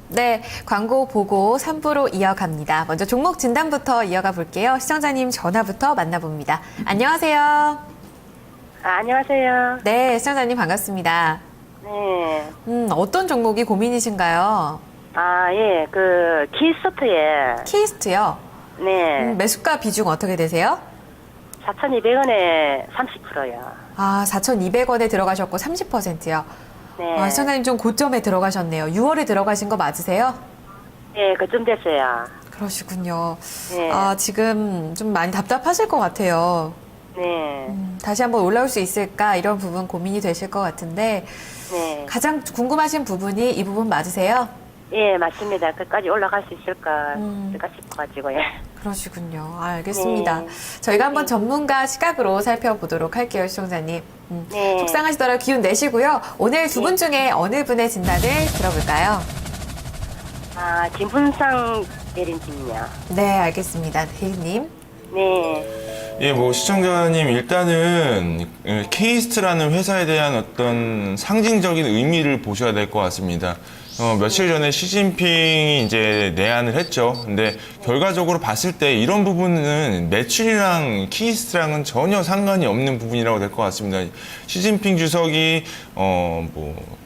네, 광고 보고 3부로 이어갑니다. 먼저 종목 진단부터 이어가 볼게요. 시청자님 전화부터 만나봅니다. 안녕하세요. 안녕하세요. 네, 시청자님 반갑습니다. 네. 어떤 종목이 고민이신가요? 예. 키스토트에, 키스트요. 네. 매수가 비중 어떻게 되세요? 4,200원에 30%요. 4,200원에 들어가셨고 30%요. 네. 시청자님 좀 고점에 들어가셨네요. 6월에 들어가신 거 맞으세요? 네, 그쯤 됐어요. 그러시군요. 네. 지금 좀 많이 답답하실 것 같아요. 네. 다시 한번 올라올 수 있을까 이런 부분 고민이 되실 것 같은데 네. 가장 궁금하신 부분이 이 부분 맞으세요? 예, 맞습니다. 끝까지 올라갈 수 있을까 싶어가지고, 예. 그러시군요. 알겠습니다. 네. 저희가 한번 전문가 시각으로 살펴보도록 할게요, 시청자님. 네. 속상하시더라도 기운 내시고요. 오늘 두 분 중에 어느 분의 진단을 들어볼까요? 김분상 대리님이요. 네, 알겠습니다. 대리님. 네. 예, 시청자님, 일단은, 케이스트라는 회사에 대한 어떤 상징적인 의미를 보셔야 될 것 같습니다. 며칠 전에 시진핑이 이제 내한을 했죠. 근데 결과적으로 봤을 때 이런 부분은 매출이랑 케이스트랑은 전혀 상관이 없는 부분이라고 될 것 같습니다. 시진핑 주석이,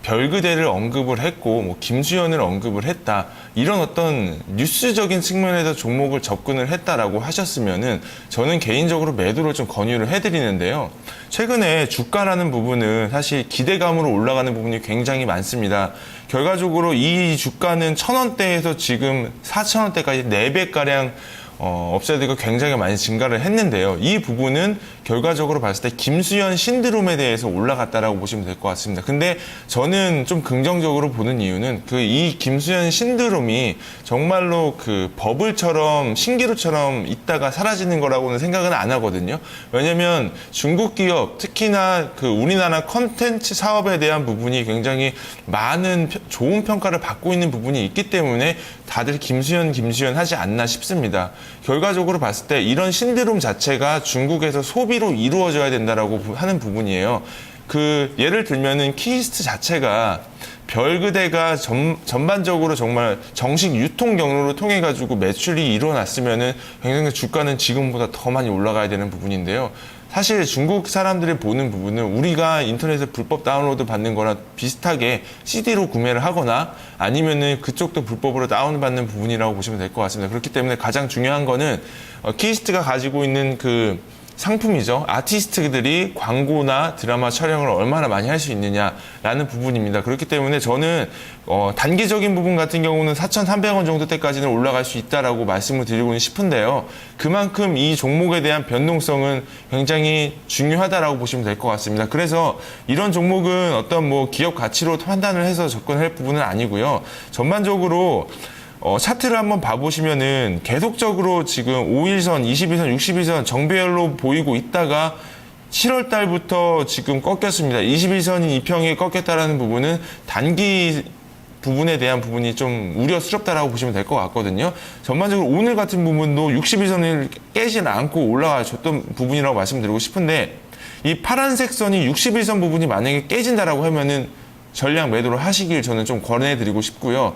별그대를 언급을 했고, 김수현을 언급을 했다. 이런 어떤 뉴스적인 측면에서 종목을 접근을 했다라고 하셨으면은 저는 개인적으로 매도를 좀 권유를 해드리는데요. 최근에 주가라는 부분은 사실 기대감으로 올라가는 부분이 굉장히 많습니다. 결과적으로 이 주가는 1,000원대에서 지금 4,000원대까지 4배가량 업사이드가 굉장히 많이 증가를 했는데요. 이 부분은 결과적으로 봤을 때 김수현 신드롬에 대해서 올라갔다라고 보시면 될 것 같습니다. 근데 저는 좀 긍정적으로 보는 이유는 이 김수현 신드롬이 정말로 버블처럼 신기루처럼 있다가 사라지는 거라고는 생각은 안 하거든요. 왜냐면 중국 기업, 특히나 우리나라 컨텐츠 사업에 대한 부분이 굉장히 많은 좋은 평가를 받고 있는 부분이 있기 때문에 다들 김수현 하지 않나 싶습니다. 결과적으로 봤을 때 이런 신드롬 자체가 중국에서 소비로 이루어져야 된다라고 하는 부분이에요. 예를 들면은 키스트 자체가 별그대가 전반적으로 정말 정식 유통 경로로 통해 가지고 매출이 일어났으면은 굉장히 주가는 지금보다 더 많이 올라가야 되는 부분인데요. 사실 중국 사람들이 보는 부분은 우리가 인터넷에 불법 다운로드 받는 거랑 비슷하게 CD로 구매를 하거나 아니면은 그쪽도 불법으로 다운받는 부분이라고 보시면 될 것 같습니다. 그렇기 때문에 가장 중요한 거는 키스트가 가지고 있는 상품이죠. 아티스트들이 광고나 드라마 촬영을 얼마나 많이 할 수 있느냐라는 부분입니다. 그렇기 때문에 저는 단기적인 부분 같은 경우는 4,300원 정도 때까지는 올라갈 수 있다라고 말씀을 드리고는 싶은데요. 그만큼 이 종목에 대한 변동성은 굉장히 중요하다라고 보시면 될 것 같습니다. 그래서 이런 종목은 어떤 기업 가치로 판단을 해서 접근할 부분은 아니고요. 전반적으로 차트를 한번 봐보시면은 계속적으로 지금 5일선, 20일선, 60일선 정배열로 보이고 있다가 7월 달부터 지금 꺾였습니다. 21선이 이평에 꺾였다라는 부분은 단기 부분에 대한 부분이 좀 우려스럽다라고 보시면 될 것 같거든요. 전반적으로 오늘 같은 부분도 61선을 깨지는 않고 올라가줬던 부분이라고 말씀드리고 싶은데 이 파란색 선이 61선 부분이 만약에 깨진다라고 하면은 전량 매도를 하시길 저는 좀 권해드리고 싶고요.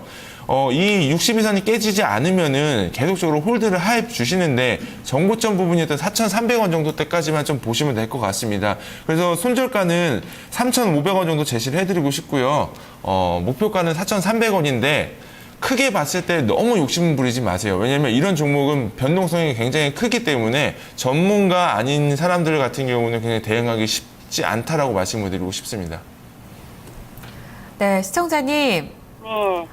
이 62선이 깨지지 않으면은 계속적으로 홀드를 해 주시는데 정고점 부분이었던 4,300원 정도 때까지만 좀 보시면 될 것 같습니다. 그래서 손절가는 3,500원 정도 제시를 해드리고 싶고요. 목표가는 4,300원인데 크게 봤을 때 너무 욕심 부리지 마세요. 왜냐면 이런 종목은 변동성이 굉장히 크기 때문에 전문가 아닌 사람들 같은 경우는 굉장히 대응하기 쉽지 않다라고 말씀을 드리고 싶습니다. 네, 시청자님. 네.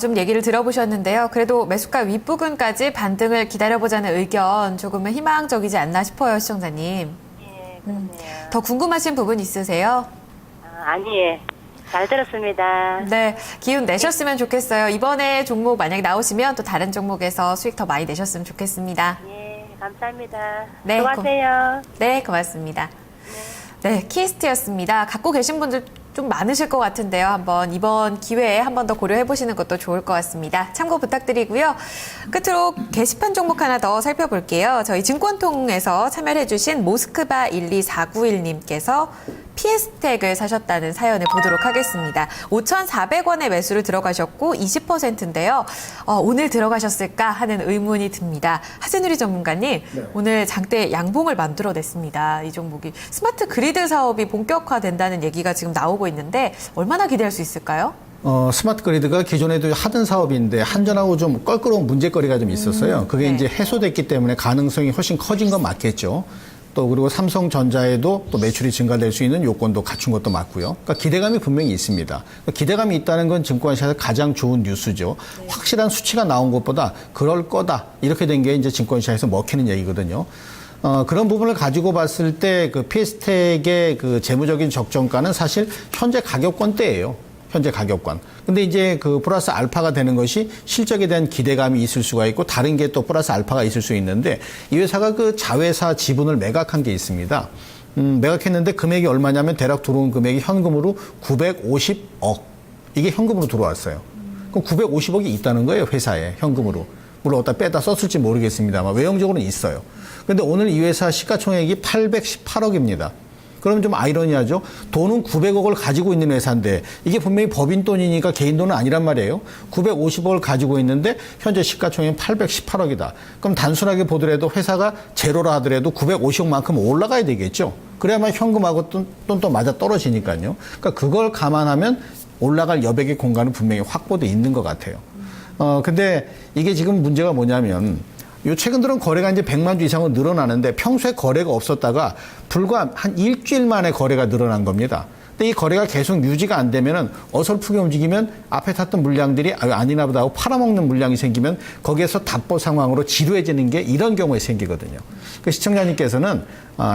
좀 얘기를 들어보셨는데요. 그래도 매수가 윗부분까지 반등을 기다려보자는 의견 조금은 희망적이지 않나 싶어요, 시청자님. 예, 그렇네요. 더 궁금하신 부분 있으세요? 아니에요. 잘 들었습니다. 네, 기운 내셨으면 좋겠어요. 이번에 종목 만약에 나오시면 또 다른 종목에서 수익 더 많이 내셨으면 좋겠습니다. 예, 감사합니다. 네, 수고하세요. 네, 고맙습니다. 네, 키스트였습니다. 갖고 계신 분들 좀 많으실 것 같은데요. 한번 이번 기회에 한 번 더 고려해 보시는 것도 좋을 것 같습니다. 참고 부탁드리고요. 끝으로 게시판 종목 하나 더 살펴볼게요. 저희 증권통에서 참여해 주신 모스크바 12491님께서 피에스텍을 사셨다는 사연을 보도록 하겠습니다. 5,400원에 매수를 들어가셨고 20%인데요. 오늘 들어가셨을까 하는 의문이 듭니다. 하재누리 전문가님, 오늘 장대 양봉을 만들어냈습니다. 이 종목이 스마트 그리드 사업이 본격화된다는 얘기가 지금 나오고 있는데 얼마나 기대할 수 있을까요? 스마트 그리드가 기존에도 하던 사업인데 한전하고 좀 껄끄러운 문제거리가 좀 있었어요. 그게 네. 이제 해소됐기 때문에 가능성이 훨씬 커진 건 맞겠죠. 또 그리고 삼성전자에도 또 매출이 증가될 수 있는 요건도 갖춘 것도 맞고요. 그러니까 기대감이 분명히 있습니다. 그러니까 기대감이 있다는 건 증권시장에서 가장 좋은 뉴스죠. 네. 확실한 수치가 나온 것보다 그럴 거다 이렇게 된 게 이제 증권시장에서 먹히는 얘기거든요. 그런 부분을 가지고 봤을 때 그 피에스텍의 그 재무적인 적정가는 사실 현재 가격권대예요. 현재 가격권. 근데 이제 그 플러스 알파가 되는 것이 실적에 대한 기대감이 있을 수가 있고 다른 게 또 플러스 알파가 있을 수 있는데 이 회사가 그 자회사 지분을 매각한 게 있습니다. 매각했는데 금액이 얼마냐면 대략 들어온 금액이 현금으로 950억. 이게 현금으로 들어왔어요. 그럼 950억이 있다는 거예요, 회사에 현금으로. 물론 어디다 빼다 썼을지 모르겠습니다만 외형적으로는 있어요. 근데 오늘 이 회사 시가총액이 818억입니다. 그럼 좀 아이러니하죠. 돈은 900억을 가지고 있는 회사인데 이게 분명히 법인 돈이니까 개인 돈은 아니란 말이에요. 950억을 가지고 있는데 현재 시가총액은 818억이다. 그럼 단순하게 보더라도 회사가 제로라 하더라도 950억만큼 올라가야 되겠죠. 그래야만 현금하고 또 맞아 떨어지니까요. 그러니까 그걸 감안하면 올라갈 여백의 공간은 분명히 확보돼 있는 것 같아요. 근데 이게 지금 문제가 뭐냐면 요 최근 들은 거래가 이제 100만 주 이상은 늘어나는데 평소에 거래가 없었다가 불과 한 일주일 만에 거래가 늘어난 겁니다. 근데 이 거래가 계속 유지가 안 되면은 어설프게 움직이면 앞에 탔던 물량들이 아니나 보다 하고 팔아먹는 물량이 생기면 거기에서 답보 상황으로 지루해지는 게 이런 경우에 생기거든요. 그 시청자님께서는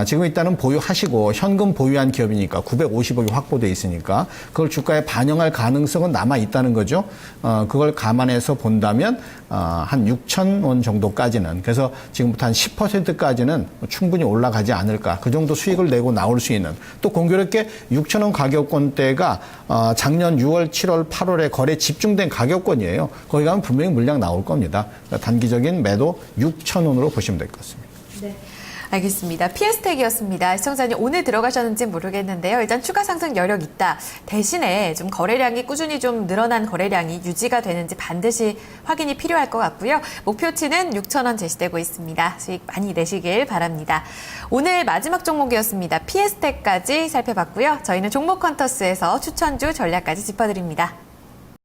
지금 일단은 보유하시고 현금 보유한 기업이니까 950억이 확보돼 있으니까 그걸 주가에 반영할 가능성은 남아 있다는 거죠. 그걸 감안해서 본다면 한 6천 원 정도까지는 그래서 지금부터 한 10%까지는 충분히 올라가지 않을까. 그 정도 수익을 내고 나올 수 있는 또 공교롭게 6천 원 가격권대가 작년 6월, 7월, 8월에 거래 집중된 가격권이에요. 거기 가면 분명히 물량 나올 겁니다. 그러니까 단기적인 매도 6천 원으로 보시면 될 것 같습니다. 네. 알겠습니다. 피에스텍이었습니다. 시청자님 오늘 들어가셨는지 모르겠는데요. 일단 추가 상승 여력 있다. 대신에 좀 거래량이 꾸준히 좀 늘어난 거래량이 유지가 되는지 반드시 확인이 필요할 것 같고요. 목표치는 6,000원 제시되고 있습니다. 수익 많이 내시길 바랍니다. 오늘 마지막 종목이었습니다. 피에스텍까지 살펴봤고요. 저희는 종목 컨터스에서 추천주 전략까지 짚어드립니다.